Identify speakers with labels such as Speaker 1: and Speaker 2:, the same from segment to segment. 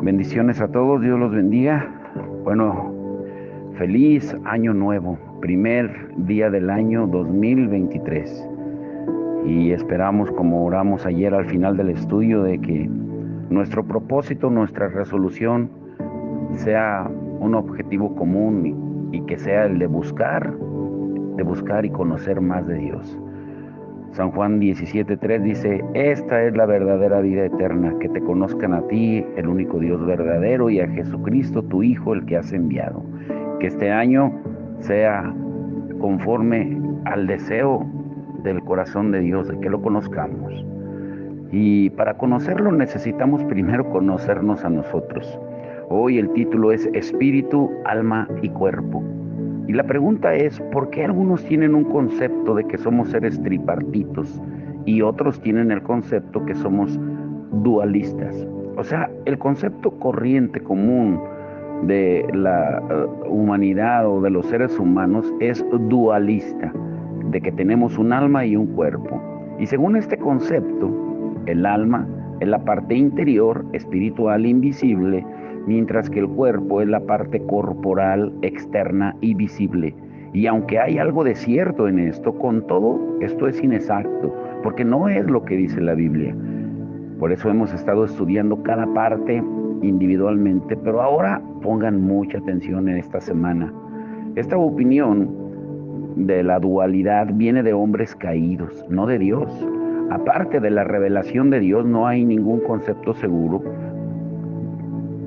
Speaker 1: Bendiciones a todos, Dios los bendiga. Bueno, feliz año nuevo, primer día del año 2023. Y esperamos, como oramos ayer al final del estudio, de que nuestro propósito, nuestra resolución sea un objetivo común y que sea el de buscar y conocer más de Dios. San Juan 17:3 dice: esta es la verdadera vida eterna, que te conozcan a ti, el único Dios verdadero, y a Jesucristo, tu Hijo, el que has enviado. Que este año sea conforme al deseo del corazón de Dios, de que lo conozcamos. Y para conocerlo necesitamos primero conocernos a nosotros. Hoy el título es Espíritu, Alma y Cuerpo. Y la pregunta es, ¿por qué algunos tienen un concepto de que somos seres tripartitos y otros tienen el concepto que somos dualistas? O sea, el concepto corriente común de la humanidad o de los seres humanos es dualista, de que tenemos un alma y un cuerpo. Y según este concepto, el alma es la parte interior, espiritual, invisible, mientras que el cuerpo es la parte corporal, externa y visible. Y aunque hay algo de cierto en esto, con todo, esto es inexacto, porque no es lo que dice la Biblia. Por eso hemos estado estudiando cada parte individualmente, pero ahora pongan mucha atención en esta semana. Esta opinión de la dualidad viene de hombres caídos, no de Dios. Aparte de la revelación de Dios, no hay ningún concepto seguro,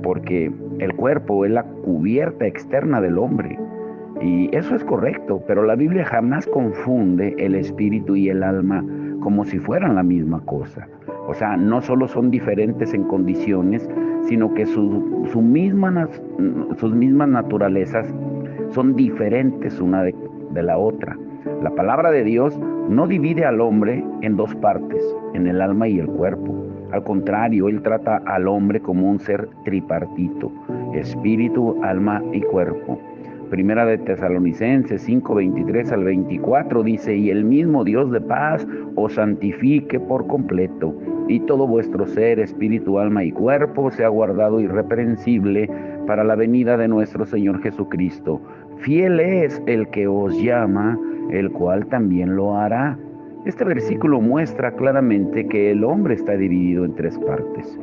Speaker 1: porque el cuerpo es la cubierta externa del hombre. Y eso es correcto, pero la Biblia jamás confunde el espíritu y el alma como si fueran la misma cosa. O sea, no solo son diferentes en condiciones, sino que sus mismas naturalezas son diferentes una de la otra. La palabra de Dios no divide al hombre en dos partes, en el alma y el cuerpo. Al contrario, Él trata al hombre como un ser tripartito, espíritu, alma y cuerpo. Primera de Tesalonicenses 5:23 al 24 dice: y el mismo Dios de paz os santifique por completo, y todo vuestro ser, espíritu, alma y cuerpo sea guardado irreprensible para la venida de nuestro Señor Jesucristo. Fiel es el que os llama, el cual también lo hará. Este versículo muestra claramente que el hombre está dividido en tres partes.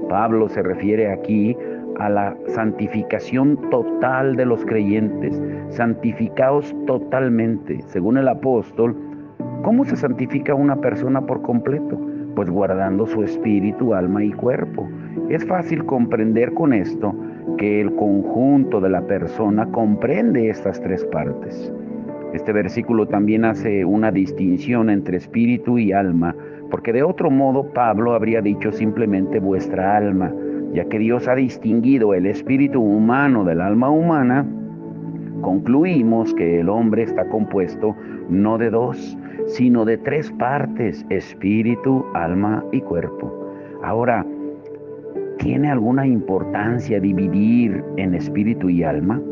Speaker 1: Pablo se refiere aquí a la santificación total de los creyentes. Santificaos totalmente. Según el apóstol, ¿cómo se santifica una persona por completo? Pues guardando su espíritu, alma y cuerpo. Es fácil comprender con esto que el conjunto de la persona comprende estas tres partes. Este versículo también hace una distinción entre espíritu y alma, porque de otro modo Pablo habría dicho simplemente vuestra alma, ya que Dios ha distinguido el espíritu humano del alma humana. Concluimos que el hombre está compuesto no de dos, sino de tres partes: espíritu, alma y cuerpo. Ahora, ¿tiene alguna importancia dividir en espíritu y alma?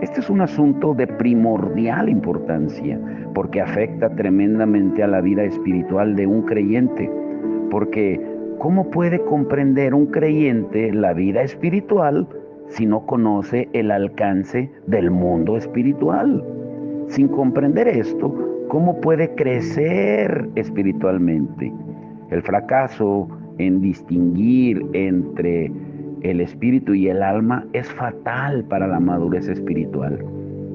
Speaker 1: Este es un asunto de primordial importancia, porque afecta tremendamente a la vida espiritual de un creyente. Porque, ¿cómo puede comprender un creyente la vida espiritual si no conoce el alcance del mundo espiritual? Sin comprender esto, ¿cómo puede crecer espiritualmente? El fracaso en distinguir entre el espíritu y el alma es fatal para la madurez espiritual.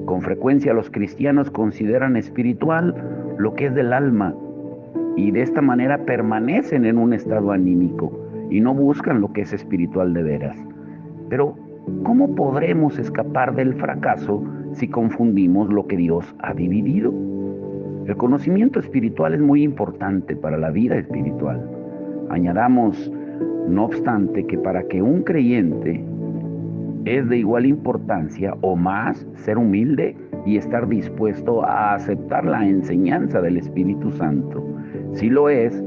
Speaker 1: Con frecuencia los cristianos consideran espiritual lo que es del alma, y de esta manera permanecen en un estado anímico y no buscan lo que es espiritual de veras. Pero, ¿cómo podremos escapar del fracaso si confundimos lo que Dios ha dividido? El conocimiento espiritual es muy importante para la vida espiritual. Añadamos, no obstante, que para que un creyente es de igual importancia o más ser humilde y estar dispuesto a aceptar la enseñanza del Espíritu Santo. Si lo es,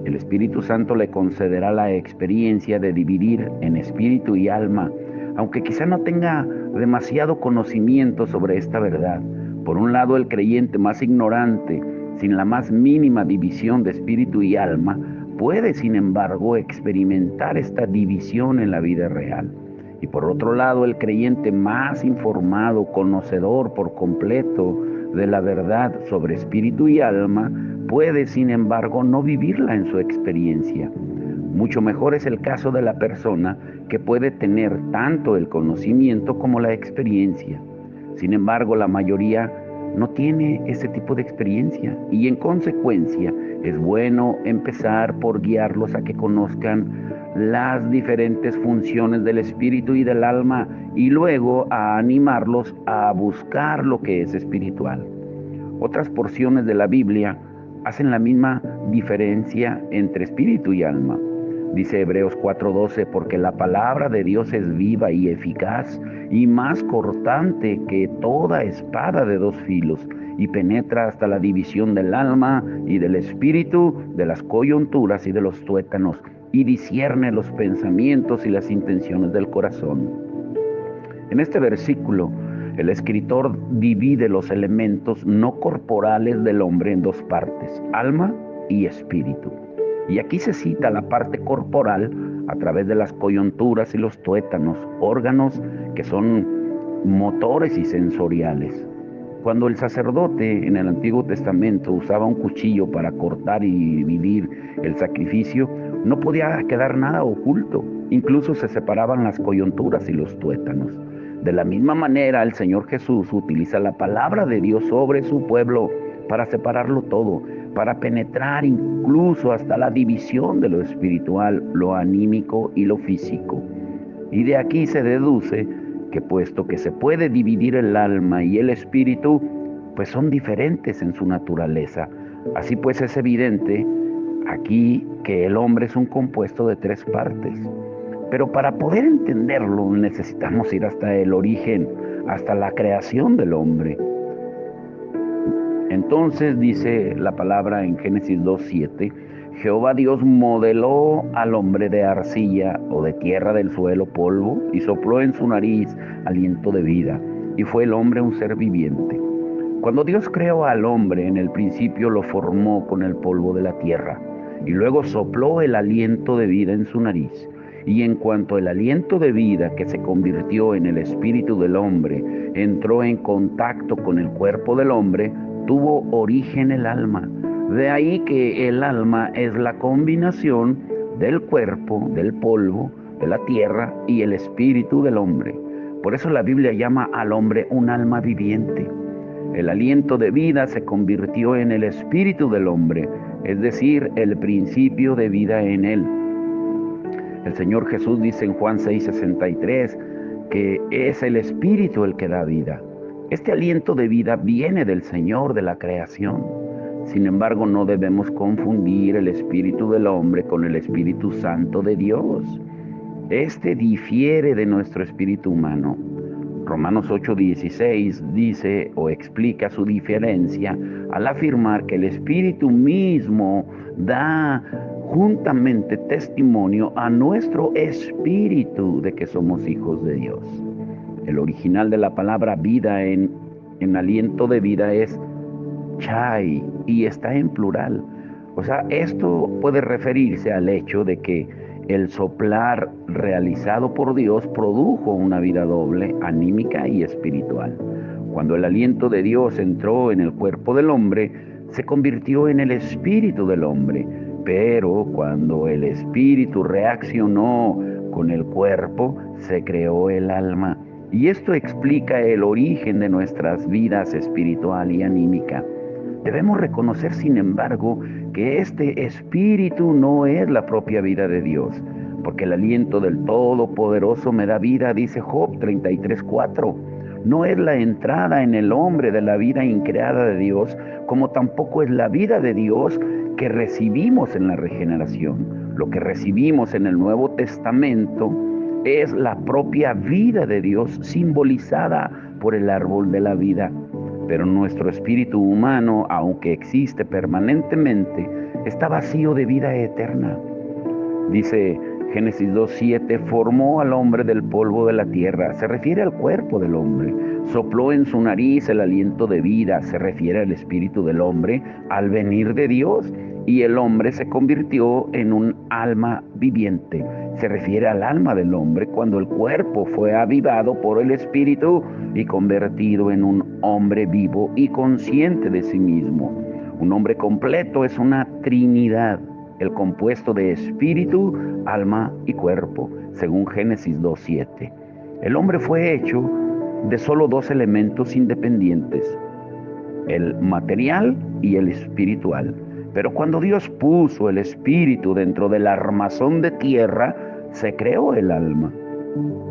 Speaker 1: el Espíritu Santo le concederá la experiencia de dividir en espíritu y alma, aunque quizá no tenga demasiado conocimiento sobre esta verdad. Por un lado, el creyente más ignorante, sin la más mínima división de espíritu y alma, puede, sin embargo, experimentar esta división en la vida real. Y por otro lado, el creyente más informado, conocedor por completo de la verdad sobre espíritu y alma, puede, sin embargo, no vivirla en su experiencia. Mucho mejor es el caso de la persona que puede tener tanto el conocimiento como la experiencia. Sin embargo, la mayoría no tiene ese tipo de experiencia y en consecuencia es bueno empezar por guiarlos a que conozcan las diferentes funciones del espíritu y del alma y luego a animarlos a buscar lo que es espiritual. Otras porciones de la Biblia hacen la misma diferencia entre espíritu y alma. Dice Hebreos 4:12, porque la palabra de Dios es viva y eficaz y más cortante que toda espada de dos filos y penetra hasta la división del alma y del espíritu, de las coyunturas y de los tuétanos, y discierne los pensamientos y las intenciones del corazón. En este versículo, el escritor divide los elementos no corporales del hombre en dos partes, alma y espíritu. Y aquí se cita la parte corporal a través de las coyunturas y los tuétanos, órganos que son motores y sensoriales. Cuando el sacerdote en el Antiguo Testamento usaba un cuchillo para cortar y dividir el sacrificio, no podía quedar nada oculto. Incluso se separaban las coyunturas y los tuétanos. De la misma manera, el Señor Jesús utiliza la palabra de Dios sobre su pueblo para separarlo todo, para penetrar incluso hasta la división de lo espiritual, lo anímico y lo físico. Y de aquí se deduce que puesto que se puede dividir el alma y el espíritu, pues son diferentes en su naturaleza. Así pues es evidente aquí que el hombre es un compuesto de tres partes. Pero para poder entenderlo necesitamos ir hasta el origen, hasta la creación del hombre. Entonces dice la palabra en Génesis 2:7, Jehová Dios modeló al hombre de arcilla o de tierra del suelo, polvo, y sopló en su nariz aliento de vida, y fue el hombre un ser viviente. Cuando Dios creó al hombre, en el principio lo formó con el polvo de la tierra, y luego sopló el aliento de vida en su nariz. Y en cuanto el aliento de vida que se convirtió en el espíritu del hombre entró en contacto con el cuerpo del hombre, tuvo origen el alma. De ahí que el alma es la combinación del cuerpo, del polvo, de la tierra y el espíritu del hombre. Por eso la Biblia llama al hombre un alma viviente. El aliento de vida se convirtió en el espíritu del hombre, es decir, el principio de vida en él. El Señor Jesús dice en Juan 6:63 que es el espíritu el que da vida. Este aliento de vida viene del Señor de la creación. Sin embargo, no debemos confundir el espíritu del hombre con el Espíritu Santo de Dios. Este difiere de nuestro espíritu humano. Romanos 8:16 dice o explica su diferencia al afirmar que el Espíritu mismo da juntamente testimonio a nuestro espíritu de que somos hijos de Dios. El original de la palabra vida en aliento de vida es chai y está en plural. O sea, esto puede referirse al hecho de que el soplar realizado por Dios produjo una vida doble, anímica y espiritual. Cuando el aliento de Dios entró en el cuerpo del hombre, se convirtió en el espíritu del hombre. Pero cuando el espíritu reaccionó con el cuerpo, se creó el alma. Y esto explica el origen de nuestras vidas espiritual y anímica. Debemos reconocer, sin embargo, que este espíritu no es la propia vida de Dios, porque el aliento del Todopoderoso me da vida, dice Job 33:4. No es la entrada en el hombre de la vida increada de Dios, como tampoco es la vida de Dios que recibimos en la regeneración. Lo que recibimos en el Nuevo Testamento es la propia vida de Dios simbolizada por el árbol de la vida. Pero nuestro espíritu humano, aunque existe permanentemente, está vacío de vida eterna. Dice Génesis 2:7, formó al hombre del polvo de la tierra, se refiere al cuerpo del hombre. Sopló en su nariz el aliento de vida, se refiere al espíritu del hombre, al venir de Dios. y el hombre se convirtió en un alma viviente. Se refiere al alma del hombre cuando el cuerpo fue avivado por el espíritu y convertido en un hombre vivo y consciente de sí mismo. Un hombre completo es una trinidad, el compuesto de espíritu, alma y cuerpo, según Génesis 2:7. El hombre fue hecho de solo dos elementos independientes, el material y el espiritual. Pero cuando Dios puso el espíritu dentro del armazón de tierra, se creó el alma.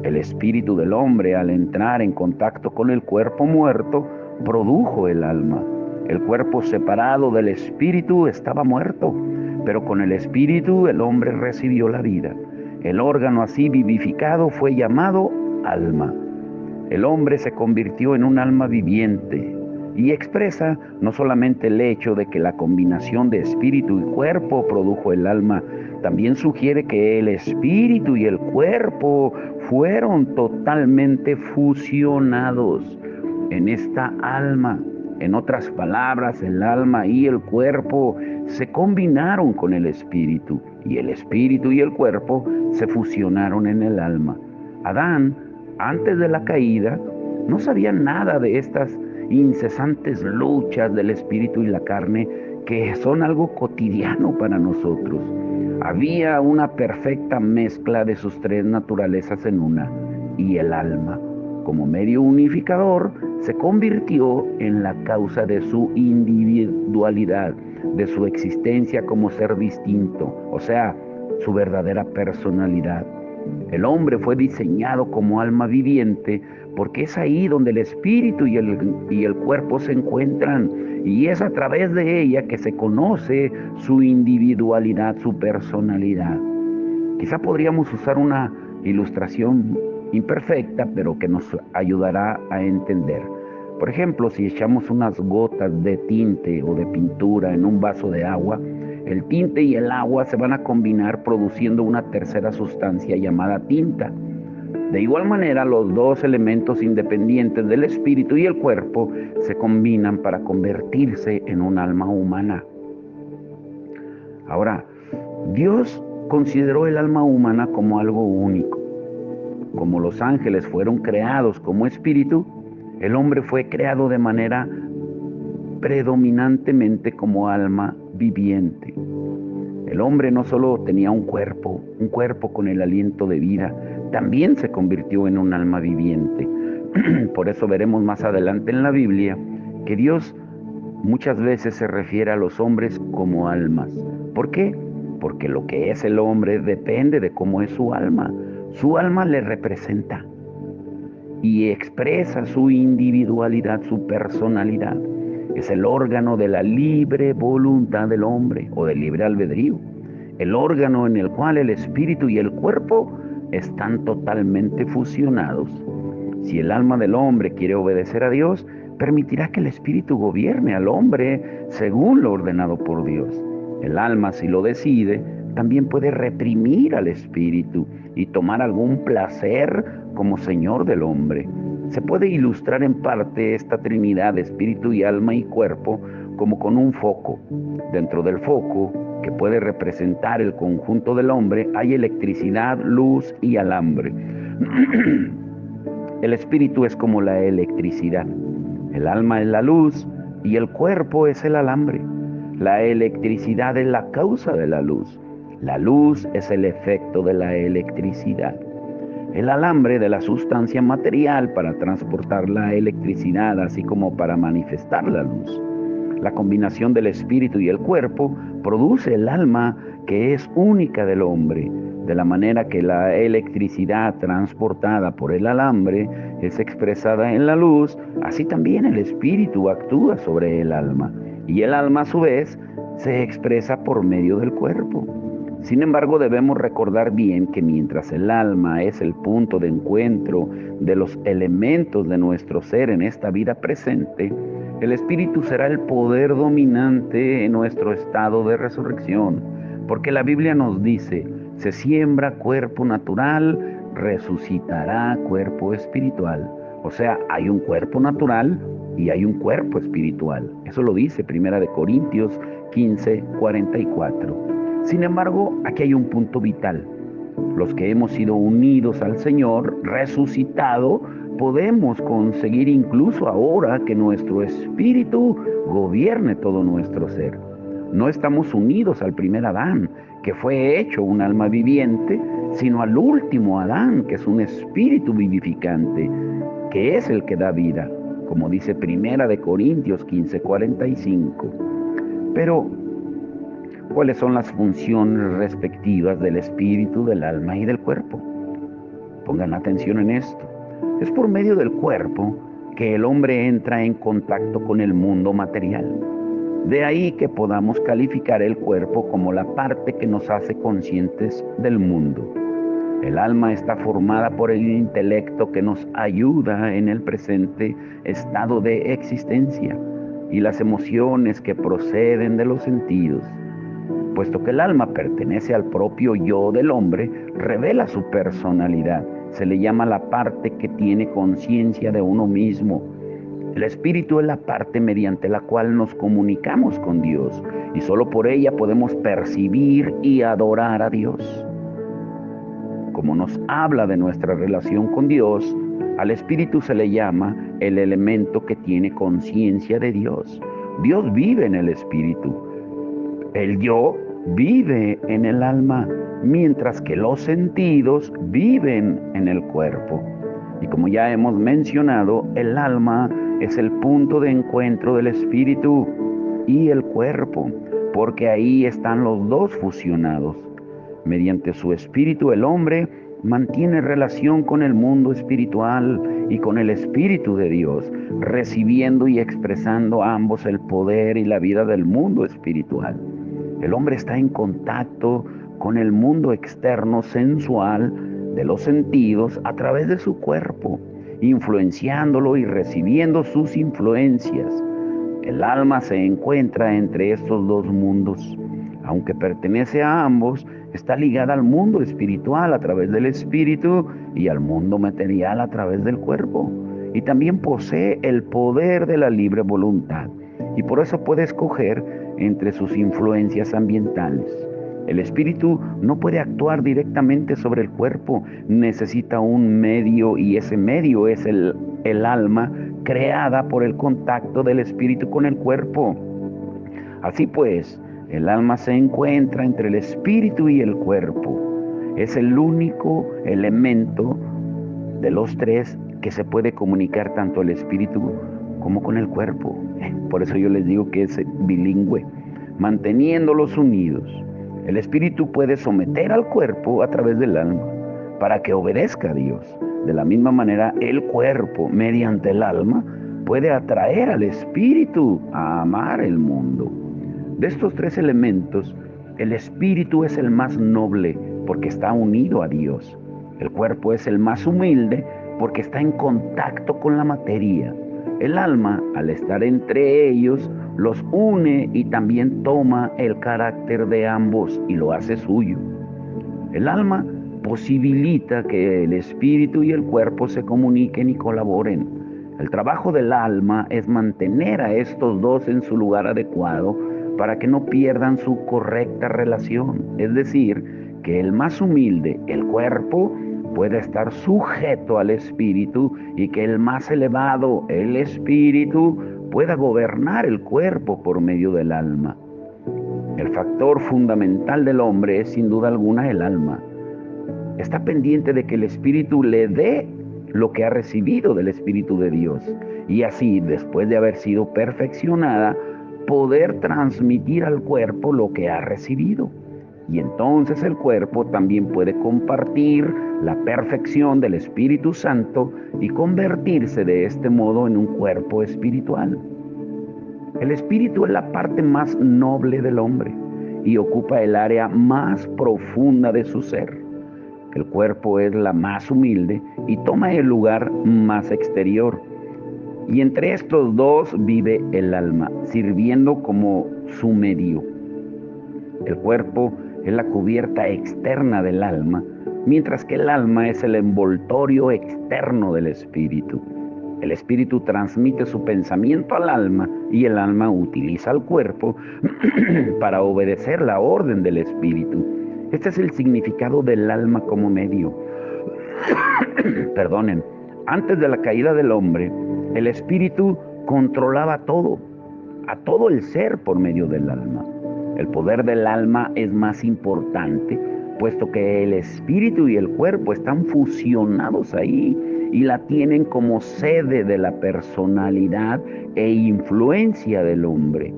Speaker 1: El espíritu del hombre, al entrar en contacto con el cuerpo muerto, produjo el alma. El cuerpo separado del espíritu estaba muerto, pero con el espíritu el hombre recibió la vida. El órgano así vivificado fue llamado alma. El hombre se convirtió en un alma viviente y expresa no solamente el hecho de que la combinación de espíritu y cuerpo produjo el alma, también sugiere que el espíritu y el cuerpo fueron totalmente fusionados en esta alma. En otras palabras, el alma y el cuerpo se combinaron con el espíritu y el cuerpo se fusionaron en el alma. Adán, antes de la caída, no sabía nada de estas incesantes luchas del espíritu y la carne que son algo cotidiano para nosotros. Había una perfecta mezcla de sus tres naturalezas en una, y el alma, como medio unificador, se convirtió en la causa de su individualidad, de su existencia como ser distinto, o sea, su verdadera personalidad. El hombre fue diseñado como alma viviente porque es ahí donde el espíritu y el cuerpo se encuentran, y es a través de ella que se conoce su individualidad, su personalidad. Quizá podríamos usar una ilustración imperfecta, pero que nos ayudará a entender. Por ejemplo, si echamos unas gotas de tinte o de pintura en un vaso de agua, el tinte y el agua se van a combinar produciendo una tercera sustancia llamada tinta. De igual manera, los dos elementos independientes del espíritu y el cuerpo se combinan para convertirse en un alma humana. Ahora, Dios consideró el alma humana como algo único. Como los ángeles fueron creados como espíritu, el hombre fue creado de manera predominantemente como alma viviente. El hombre no solo tenía un cuerpo con el aliento de vida, también se convirtió en un alma viviente. Por eso veremos más adelante en la Biblia que Dios muchas veces se refiere a los hombres como almas. ¿Por qué? Porque lo que es el hombre depende de cómo es su alma. Su alma le representa y expresa su individualidad, su personalidad. Es el órgano de la libre voluntad del hombre o del libre albedrío. El órgano en el cual el espíritu y el cuerpo están totalmente fusionados. Si el alma del hombre quiere obedecer a Dios, permitirá que el espíritu gobierne al hombre según lo ordenado por Dios. El alma, si lo decide, también puede reprimir al espíritu y tomar algún placer como señor del hombre. Se puede ilustrar en parte esta trinidad de espíritu y alma y cuerpo como con un foco. Dentro del foco, que puede representar el conjunto del hombre, hay electricidad, luz y alambre. El espíritu es como la electricidad, el alma es la luz y el cuerpo es el alambre. La electricidad es la causa de la luz es el efecto de la electricidad. El alambre de la sustancia material para transportar la electricidad, así como para manifestar la luz. La combinación del espíritu y el cuerpo produce el alma que es única del hombre, de la manera que la electricidad transportada por el alambre es expresada en la luz, así también el espíritu actúa sobre el alma, y el alma a su vez se expresa por medio del cuerpo. Sin embargo, debemos recordar bien que mientras el alma es el punto de encuentro de los elementos de nuestro ser en esta vida presente, el espíritu será el poder dominante en nuestro estado de resurrección, porque la Biblia nos dice: se siembra cuerpo natural, resucitará cuerpo espiritual. O sea, hay un cuerpo natural y hay un cuerpo espiritual. Eso lo dice 1 Corintios 15:44. Sin embargo, aquí hay un punto vital. Los que hemos sido unidos al Señor, resucitado, podemos conseguir incluso ahora que nuestro espíritu gobierne todo nuestro ser. No estamos unidos al primer Adán, que fue hecho un alma viviente, sino al último Adán, que es un espíritu vivificante, que es el que da vida, como dice 1 Corintios 15:45. Pero, ¿cuáles son las funciones respectivas del espíritu, del alma y del cuerpo? Pongan atención en esto. Es por medio del cuerpo que el hombre entra en contacto con el mundo material. De ahí que podamos calificar el cuerpo como la parte que nos hace conscientes del mundo. El alma está formada por el intelecto que nos ayuda en el presente estado de existencia y las emociones que proceden de los sentidos. Puesto que el alma pertenece al propio yo del hombre, revela su personalidad. Se le llama la parte que tiene conciencia de uno mismo. El espíritu es la parte mediante la cual nos comunicamos con Dios y solo por ella podemos percibir y adorar a Dios. Como nos habla de nuestra relación con Dios, al espíritu se le llama el elemento que tiene conciencia de Dios. Dios vive en el espíritu. El yo vive en el alma, mientras que los sentidos viven en el cuerpo. Y como ya hemos mencionado, el alma es el punto de encuentro del espíritu y el cuerpo, porque ahí están los dos fusionados. Mediante su espíritu el hombre mantiene relación con el mundo espiritual y con el Espíritu de Dios, recibiendo y expresando ambos el poder y la vida del mundo espiritual. El hombre está en contacto con el mundo externo sensual de los sentidos a través de su cuerpo, influenciándolo y recibiendo sus influencias. El alma se encuentra entre estos dos mundos. Aunque pertenece a ambos, está ligada al mundo espiritual a través del espíritu y al mundo material a través del cuerpo. Y también posee el poder de la libre voluntad. Y por eso puede escoger entre sus influencias ambientales. El espíritu no puede actuar directamente sobre el cuerpo, necesita un medio y ese medio es el alma creada por el contacto del espíritu con el cuerpo. Así pues, el alma se encuentra entre el espíritu y el cuerpo. Es el único elemento de los tres que se puede comunicar tanto el espíritu como con el cuerpo. Por eso yo les digo que es bilingüe, manteniéndolos unidos. El espíritu puede someter al cuerpo a través del alma para que obedezca a Dios. De la misma manera, el cuerpo, mediante el alma, puede atraer al espíritu a amar el mundo. De estos tres elementos, el espíritu es el más noble porque está unido a Dios. El cuerpo es el más humilde porque está en contacto con la materia. El alma, al estar entre ellos, los une y también toma el carácter de ambos y lo hace suyo. El alma posibilita que el espíritu y el cuerpo se comuniquen y colaboren. El trabajo del alma es mantener a estos dos en su lugar adecuado para que no pierdan su correcta relación. Es decir, que el más humilde, el cuerpo, pueda estar sujeto al espíritu y que el más elevado, el espíritu, pueda gobernar el cuerpo por medio del alma. El factor fundamental del hombre es sin duda alguna el alma. Está pendiente de que el espíritu le dé lo que ha recibido del Espíritu de Dios y así, después de haber sido perfeccionada, poder transmitir al cuerpo lo que ha recibido. Y entonces el cuerpo también puede compartir la perfección del Espíritu Santo y convertirse de este modo en un cuerpo espiritual. El espíritu es la parte más noble del hombre y ocupa el área más profunda de su ser. El cuerpo es la más humilde y toma el lugar más exterior. Y entre estos dos vive el alma, sirviendo como su medio. El cuerpo es la cubierta externa del alma, mientras que el alma es el envoltorio externo del espíritu. El espíritu transmite su pensamiento al alma y el alma utiliza al cuerpo para obedecer la orden del espíritu. Este es el significado del alma como medio. Perdonen, antes de la caída del hombre, el espíritu controlaba todo, a todo el ser por medio del alma. El poder del alma es más importante, puesto que el espíritu y el cuerpo están fusionados ahí y la tienen como sede de la personalidad e influencia del hombre.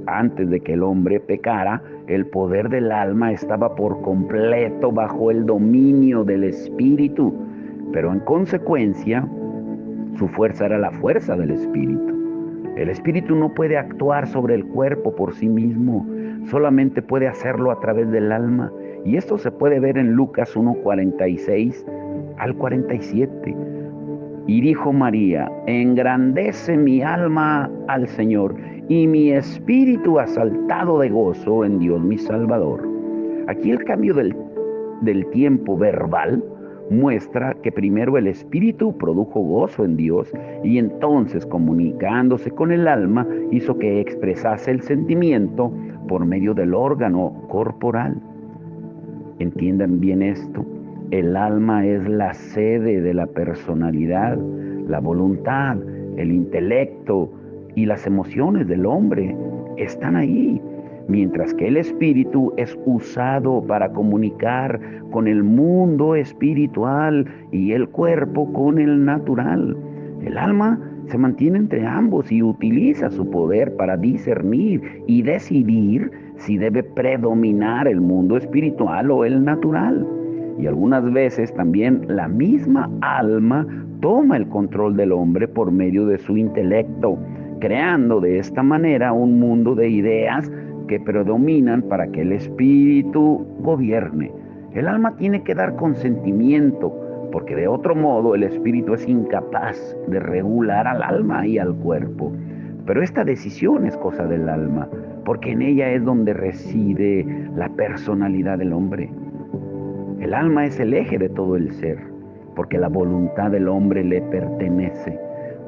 Speaker 1: Antes de que el hombre pecara, el poder del alma estaba por completo bajo el dominio del espíritu, pero en consecuencia, su fuerza era la fuerza del espíritu. El espíritu no puede actuar sobre el cuerpo por sí mismo, solamente puede hacerlo a través del alma. Y esto se puede ver en Lucas 1:46 al 47. Y dijo María: engrandece mi alma al Señor, y mi espíritu ha saltado de gozo en Dios mi Salvador. Aquí el cambio del tiempo verbal muestra que primero el espíritu produjo gozo en Dios y entonces, comunicándose con el alma, hizo que expresase el sentimiento por medio del órgano corporal. Entiendan bien esto. El alma es la sede de la personalidad, la voluntad, el intelecto y las emociones del hombre están ahí, mientras que el espíritu es usado para comunicar con el mundo espiritual y el cuerpo con el natural. El alma se mantiene entre ambos y utiliza su poder para discernir y decidir si debe predominar el mundo espiritual o el natural. Y algunas veces también la misma alma toma el control del hombre por medio de su intelecto, creando de esta manera un mundo de ideas que predominan para que el espíritu gobierne. El alma tiene que dar consentimiento, porque de otro modo el espíritu es incapaz de regular al alma y al cuerpo. Pero esta decisión es cosa del alma, porque en ella es donde reside la personalidad del hombre. El alma es el eje de todo el ser, porque la voluntad del hombre le pertenece.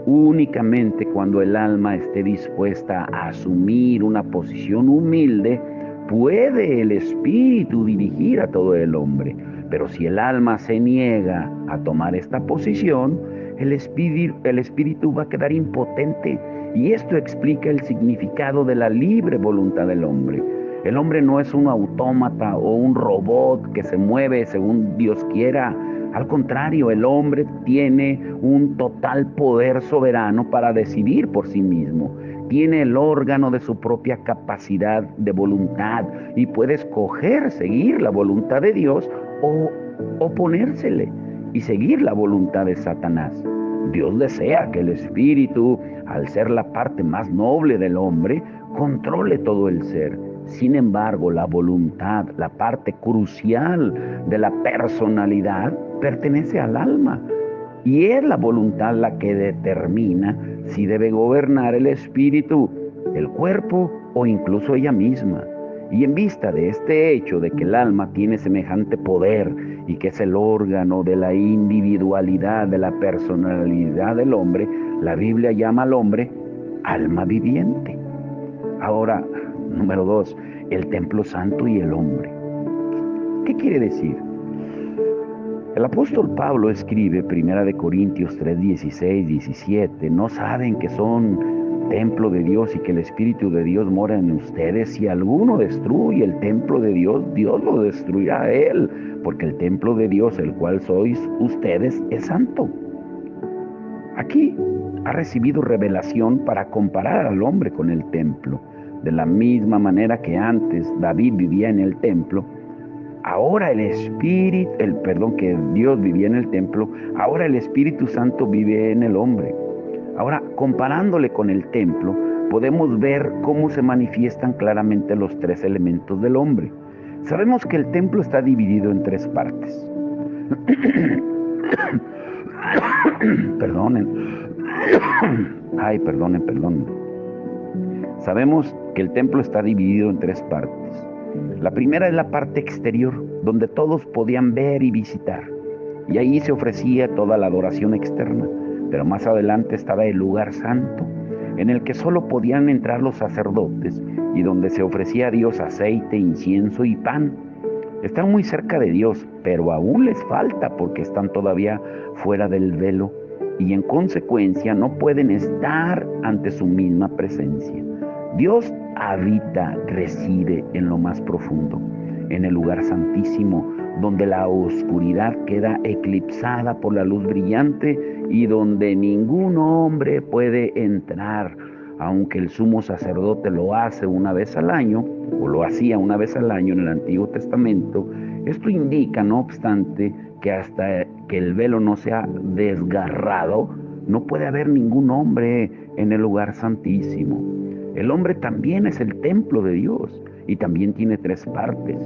Speaker 1: Únicamente cuando el alma esté dispuesta a asumir una posición humilde, puede el espíritu dirigir a todo el hombre. Pero si el alma se niega a tomar esta posición, el espíritu va a quedar impotente. Y esto explica el significado de la libre voluntad del hombre. El hombre no es un autómata o un robot que se mueve según Dios quiera. Al contrario, el hombre tiene un total poder soberano para decidir por sí mismo. Tiene el órgano de su propia capacidad de voluntad y puede escoger seguir la voluntad de Dios o oponérsele y seguir la voluntad de Satanás. Dios desea que el espíritu, al ser la parte más noble del hombre, controle todo el ser. Sin embargo, la voluntad, la parte crucial de la personalidad, pertenece al alma. Y es la voluntad la que determina si debe gobernar el espíritu, el cuerpo o incluso ella misma. Y en vista de este hecho de que el alma tiene semejante poder y que es el órgano de la individualidad, de la personalidad del hombre, la Biblia llama al hombre alma viviente. Ahora, número 2, el templo santo y el hombre. ¿Qué quiere decir? El apóstol Pablo escribe 1 Corintios 3, 16, 17, ¿no saben que son templo de Dios y que el Espíritu de Dios mora en ustedes? Si alguno destruye el templo de Dios, Dios lo destruirá a él, porque el templo de Dios, el cual sois ustedes, es santo. Aquí ha recibido revelación para comparar al hombre con el templo. De la misma manera que antes David vivía en el templo, ahora que Dios vivía en el templo, ahora el Espíritu Santo vive en el hombre. Ahora, comparándole con el templo, podemos ver cómo se manifiestan claramente los tres elementos del hombre. Sabemos que el templo está dividido en tres partes. Perdonen. Perdonen. Sabemos que el templo está dividido en tres partes. La primera es la parte exterior, donde todos podían ver y visitar. Y ahí se ofrecía toda la adoración externa. Pero más adelante estaba el lugar santo, en el que solo podían entrar los sacerdotes y donde se ofrecía a Dios aceite, incienso y pan. Están muy cerca de Dios, pero aún les falta porque están todavía fuera del velo y en consecuencia no pueden estar ante su misma presencia. Dios habita, reside en lo más profundo, en el lugar santísimo, donde la oscuridad queda eclipsada por la luz brillante y donde ningún hombre puede entrar, aunque el sumo sacerdote lo hace una vez al año, o lo hacía una vez al año en el Antiguo Testamento. Esto indica, no obstante, que hasta que el velo no sea desgarrado, no puede haber ningún hombre en el lugar santísimo. El hombre también es el templo de Dios y también tiene tres partes.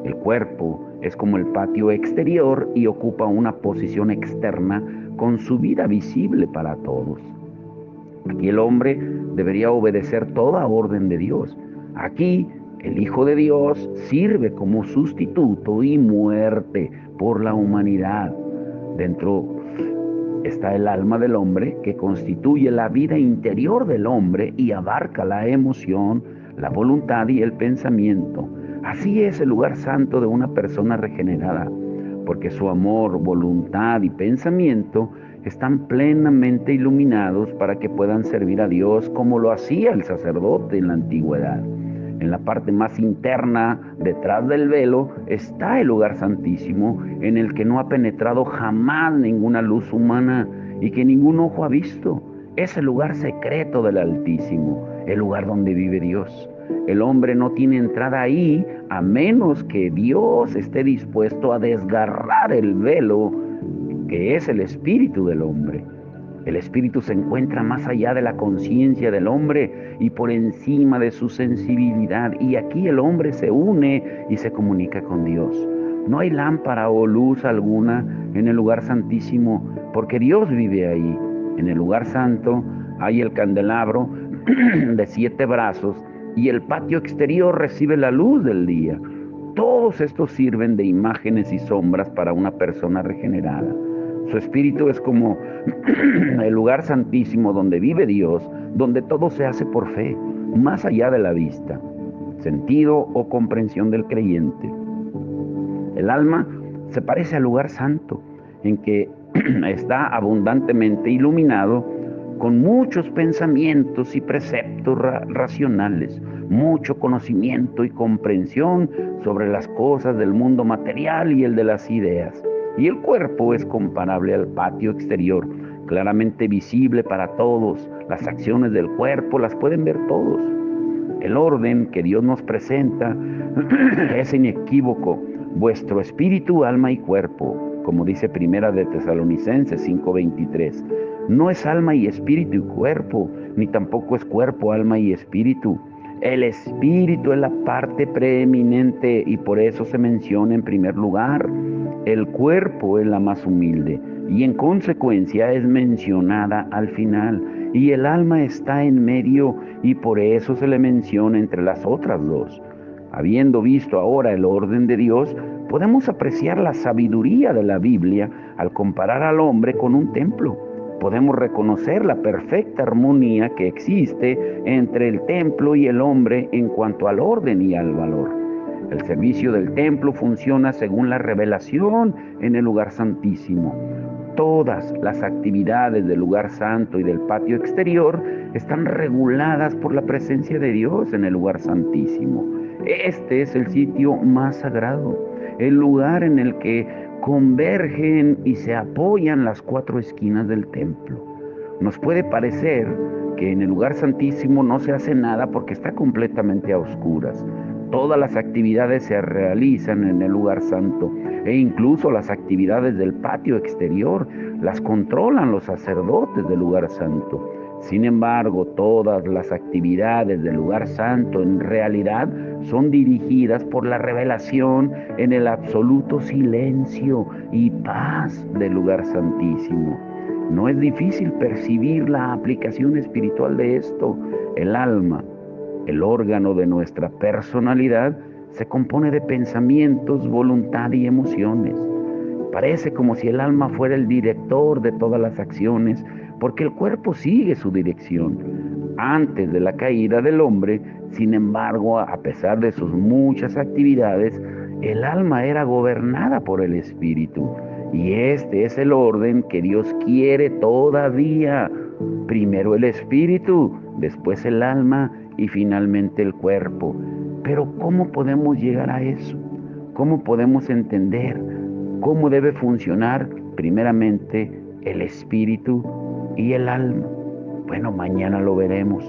Speaker 1: El cuerpo es como el patio exterior y ocupa una posición externa con su vida visible para todos. Aquí el hombre debería obedecer toda orden de Dios. Aquí el Hijo de Dios sirve como sustituto y muerte por la humanidad. Dentro está el alma del hombre, que constituye la vida interior del hombre y abarca la emoción, la voluntad y el pensamiento. Así es el lugar santo de una persona regenerada, porque su amor, voluntad y pensamiento están plenamente iluminados para que puedan servir a Dios como lo hacía el sacerdote en la antigüedad. En la parte más interna, detrás del velo, está el lugar santísimo, en el que no ha penetrado jamás ninguna luz humana y que ningún ojo ha visto. Es el lugar secreto del Altísimo, el lugar donde vive Dios. El hombre no tiene entrada ahí a menos que Dios esté dispuesto a desgarrar el velo, que es el espíritu del hombre. El espíritu se encuentra más allá de la conciencia del hombre y por encima de su sensibilidad. Y aquí el hombre se une y se comunica con Dios. No hay lámpara o luz alguna en el lugar santísimo porque Dios vive ahí. En el lugar santo hay el candelabro de 7 brazos y el patio exterior recibe la luz del día. Todos estos sirven de imágenes y sombras para una persona regenerada. Su espíritu es como el lugar santísimo donde vive Dios, donde todo se hace por fe, más allá de la vista, sentido o comprensión del creyente. El alma se parece al lugar santo, en que está abundantemente iluminado con muchos pensamientos y preceptos racionales, mucho conocimiento y comprensión sobre las cosas del mundo material y el de las ideas. Y el cuerpo es comparable al patio exterior, claramente visible para todos. Las acciones del cuerpo las pueden ver todos. El orden que Dios nos presenta es inequívoco. Vuestro espíritu, alma y cuerpo, como dice Primera de Tesalonicenses 5:23. No es alma y espíritu y cuerpo, ni tampoco es cuerpo, alma y espíritu. El espíritu es la parte preeminente y por eso se menciona en primer lugar. El cuerpo es la más humilde y en consecuencia es mencionada al final. Y el alma está en medio y por eso se le menciona entre las otras dos. Habiendo visto ahora el orden de Dios, podemos apreciar la sabiduría de la Biblia al comparar al hombre con un templo. Podemos reconocer la perfecta armonía que existe entre el templo y el hombre en cuanto al orden y al valor. El servicio del templo funciona según la revelación en el lugar santísimo. Todas las actividades del lugar santo y del patio exterior están reguladas por la presencia de Dios en el lugar santísimo. Este es el sitio más sagrado, el lugar en el que convergen y se apoyan las 4 esquinas del templo. Nos puede parecer que en el lugar santísimo no se hace nada porque está completamente a oscuras. Todas las actividades se realizan en el lugar santo e incluso las actividades del patio exterior las controlan los sacerdotes del lugar santo. Sin embargo, todas las actividades del lugar santo en realidad son dirigidas por la revelación en el absoluto silencio y paz del lugar santísimo. No es difícil percibir la aplicación espiritual de esto. El alma, el órgano de nuestra personalidad, se compone de pensamientos, voluntad y emociones. Parece como si el alma fuera el director de todas las acciones, porque el cuerpo sigue su dirección. Antes de la caída del hombre, sin embargo, a pesar de sus muchas actividades, el alma era gobernada por el espíritu. Y este es el orden que Dios quiere todavía. Primero el espíritu, después el alma y finalmente el cuerpo. Pero ¿cómo podemos llegar a eso? ¿Cómo podemos entender cómo debe funcionar primeramente el espíritu y el alma? Bueno, mañana lo veremos.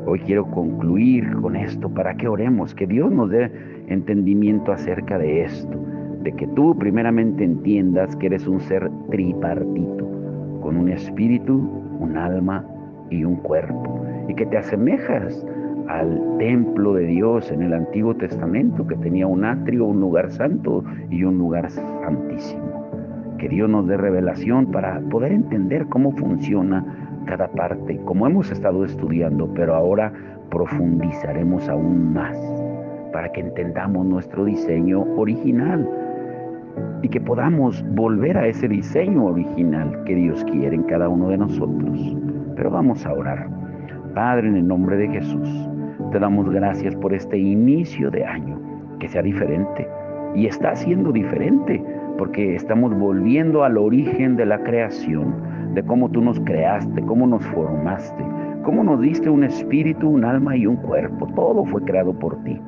Speaker 1: Hoy quiero concluir con esto para que oremos, que Dios nos dé entendimiento acerca de esto, de que tú primeramente entiendas que eres un ser tripartito, con un espíritu, un alma y un cuerpo, y que te asemejas al templo de Dios en el Antiguo Testamento, que tenía un atrio, un lugar santo y un lugar santísimo. Que Dios nos dé revelación para poder entender cómo funciona cada parte, como hemos estado estudiando, pero ahora profundizaremos aún más para que entendamos nuestro diseño original y que podamos volver a ese diseño original que Dios quiere en cada uno de nosotros. Pero vamos a orar. Padre, en el nombre de Jesús, te damos gracias por este inicio de año, que sea diferente. Y está siendo diferente, porque estamos volviendo al origen de la creación, de cómo tú nos creaste, cómo nos formaste, cómo nos diste un espíritu, un alma y un cuerpo. Todo fue creado por ti.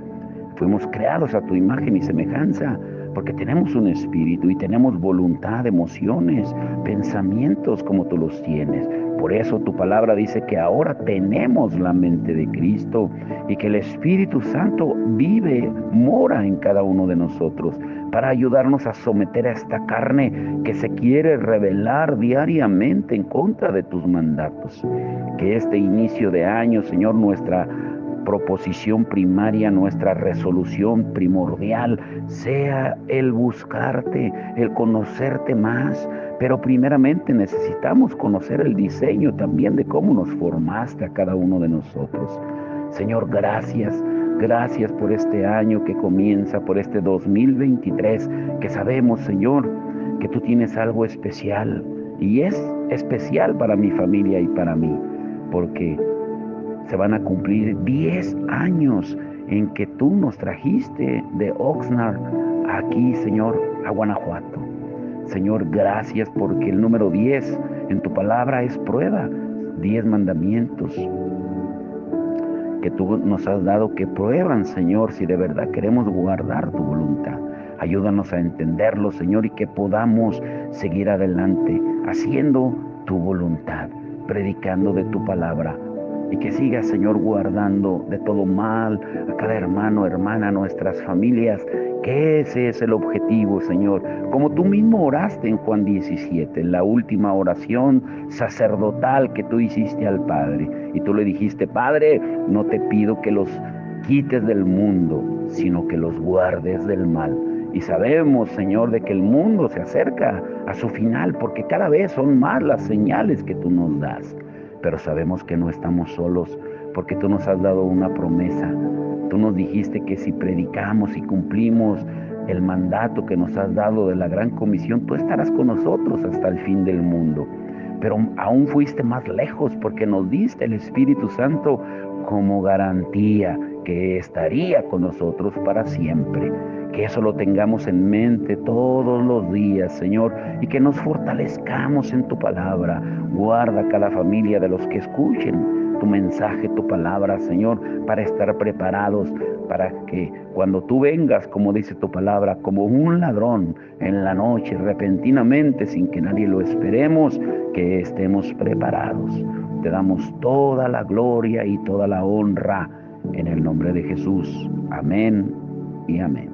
Speaker 1: Fuimos creados a tu imagen y semejanza, porque tenemos un espíritu y tenemos voluntad, emociones, pensamientos como tú los tienes. Por eso tu palabra dice que ahora tenemos la mente de Cristo y que el Espíritu Santo vive, mora en cada uno de nosotros para ayudarnos a someter a esta carne que se quiere rebelar diariamente en contra de tus mandatos. Que este inicio de año, Señor, nuestra proposición primaria, nuestra resolución primordial sea el buscarte, el conocerte más, pero primeramente necesitamos conocer el diseño también de cómo nos formaste a cada uno de nosotros. Señor, gracias. Gracias por este año que comienza, por este 2023, que sabemos, Señor, que tú tienes algo especial y es especial para mi familia y para mí, porque se van a cumplir 10 años en que tú nos trajiste de Oxnard aquí, Señor, a Guanajuato. Señor, gracias porque el número 10 en tu palabra es prueba. 10 mandamientos que tú nos has dado que prueban, Señor, si de verdad queremos guardar tu voluntad. Ayúdanos a entenderlo, Señor, y que podamos seguir adelante haciendo tu voluntad, predicando de tu palabra. Y que sigas, Señor, guardando de todo mal a cada hermano, hermana, a nuestras familias, que ese es el objetivo, Señor. Como tú mismo oraste en Juan 17, en la última oración sacerdotal que tú hiciste al Padre. Y tú le dijiste, Padre, no te pido que los quites del mundo, sino que los guardes del mal. Y sabemos, Señor, de que el mundo se acerca a su final, porque cada vez son más las señales que tú nos das. Pero sabemos que no estamos solos, porque tú nos has dado una promesa. Tú nos dijiste que si predicamos y cumplimos el mandato que nos has dado de la gran comisión, tú estarás con nosotros hasta el fin del mundo. Pero aún fuiste más lejos, porque nos diste el Espíritu Santo como garantía que estaría con nosotros para siempre. Que eso lo tengamos en mente todos los días, Señor, y que nos fortalezcamos en tu palabra. Guarda cada familia de los que escuchen tu mensaje, tu palabra, Señor, para estar preparados, para que cuando tú vengas, como dice tu palabra, como un ladrón en la noche, repentinamente, sin que nadie lo esperemos, que estemos preparados. Te damos toda la gloria y toda la honra en el nombre de Jesús. Amén y amén.